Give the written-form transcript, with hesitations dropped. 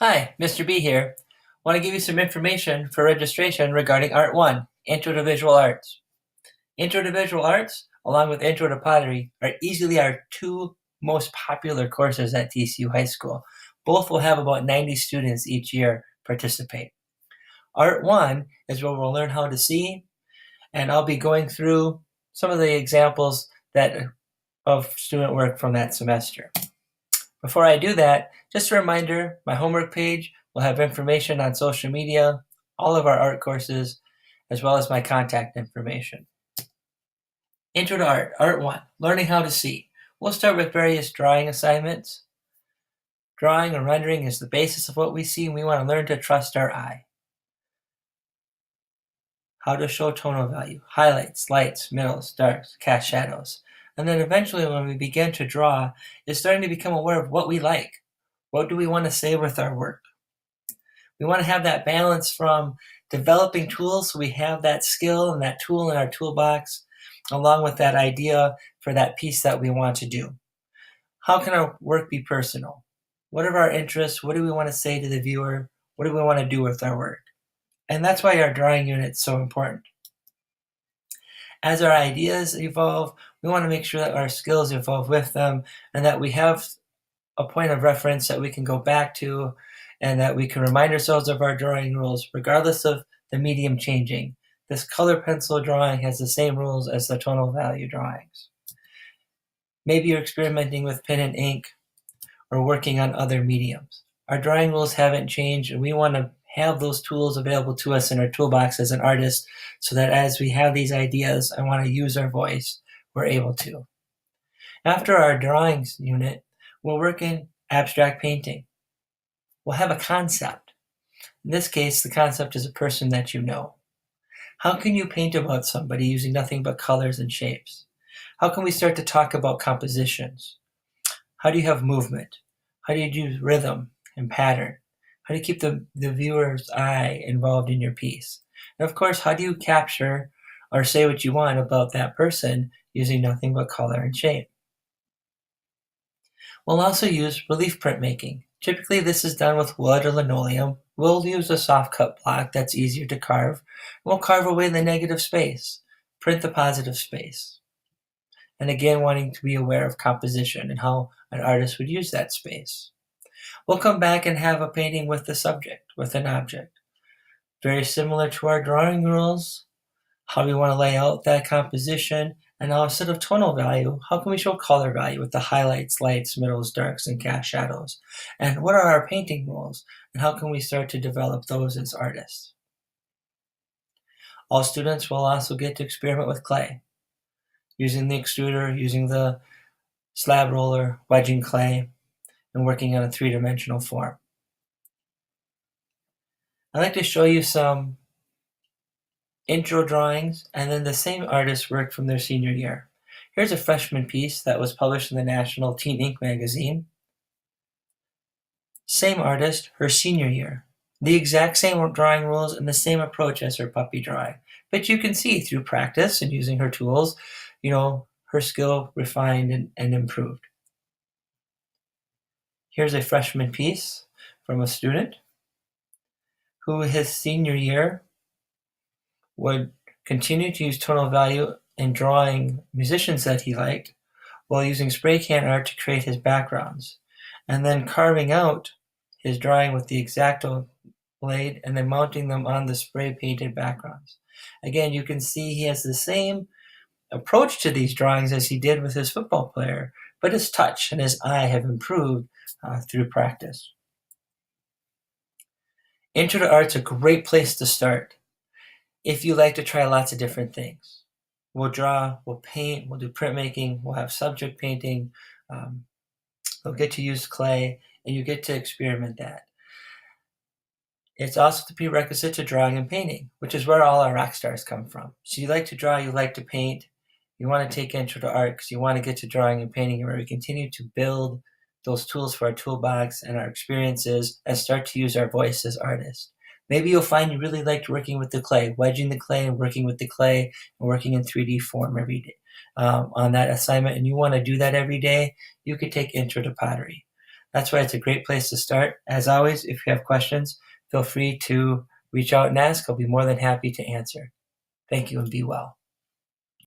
Hi, Mr. B here. Want to give you some information for registration regarding Art 1, Intro to Visual Arts. Intro to Visual Arts, along with Intro to Pottery, are easily our two most popular courses at TCU High School. Both will have about 90 students each year participate. Art 1 is where we'll learn how to see, and I'll be going through some of the examples of student work from that semester. Before I do that, just a reminder, my homework page will have information on social media, all of our art courses, as well as my contact information. Intro to Art, Art 1, Learning How to See. We'll start with various drawing assignments. Drawing or rendering is the basis of what we see, and we want to learn to trust our eye. How to show tonal value, highlights, lights, middles, darks, cast shadows. And then eventually when we begin to draw, it's starting to become aware of what we like. What do we want to say with our work? We want to have that balance from developing tools so we have that skill and that tool in our toolbox, along with that idea for that piece that we want to do. How can our work be personal? What are our interests? What do we want to say to the viewer? What do we want to do with our work? And that's why our drawing unit is so important. As our ideas evolve, we want to make sure that our skills evolve with them and that we have a point of reference that we can go back to and that we can remind ourselves of our drawing rules regardless of the medium changing. This color pencil drawing has the same rules as the tonal value drawings. Maybe you're experimenting with pen and ink or working on other mediums. Our drawing rules haven't changed, and we want to have those tools available to us in our toolbox as an artist so that as we have these ideas and want to use our voice, we're able to. After our drawings unit, we'll work in abstract painting. We'll have a concept. In this case, the concept is a person that you know. How can you paint about somebody using nothing but colors and shapes? How can we start to talk about compositions? How do you have movement? How do you use rhythm and pattern? How do you keep the viewer's eye involved in your piece? And of course, how do you capture or say what you want about that person using nothing but color and shape? We'll also use relief printmaking. Typically, this is done with wood or linoleum. We'll use a soft cut block that's easier to carve. We'll carve away the negative space, print the positive space. And again, wanting to be aware of composition and how an artist would use that space. We'll come back and have a painting with the subject, with an object. Very similar to our drawing rules, how we want to lay out that composition, and now instead of tonal value, how can we show color value with the highlights, lights, middles, darks, and cast shadows? And what are our painting rules, and how can we start to develop those as artists? All students will also get to experiment with clay, using the extruder, using the slab roller, wedging clay, and working on a three-dimensional form. I'd like to show you some intro drawings and then the same artist's work from their senior year. Here's a freshman piece that was published in the National Teen Ink magazine. Same artist, her senior year. The exact same drawing rules and the same approach as her puppy drawing. But you can see through practice and using her tools, her skill refined and improved. Here's a freshman piece from a student who his senior year would continue to use tonal value in drawing musicians that he liked while using spray can art to create his backgrounds, and then carving out his drawing with the X-Acto blade and then mounting them on the spray painted backgrounds. Again, you can see he has the same approach to these drawings as he did with his football player, but his touch and his eye have improved through practice. Intro to Art's a great place to start if you like to try lots of different things. We'll draw, we'll paint, we'll do printmaking, we'll have subject painting, you'll get to use clay, and you get to experiment that. It's also the prerequisite to drawing and painting, which is where all our rock stars come from. So you like to draw, you like to paint, you want to take Intro to Art because you want to get to drawing and painting, where we continue to build those tools for our toolbox and our experiences and start to use our voice as artists. Maybe you'll find you really liked working with the clay, wedging the clay and working with the clay and working in 3D form every day on that assignment, and you want to do that every day, you could take Intro to Pottery. That's why it's a great place to start. As always, if you have questions, feel free to reach out and ask. I'll be more than happy to answer. Thank you and be well.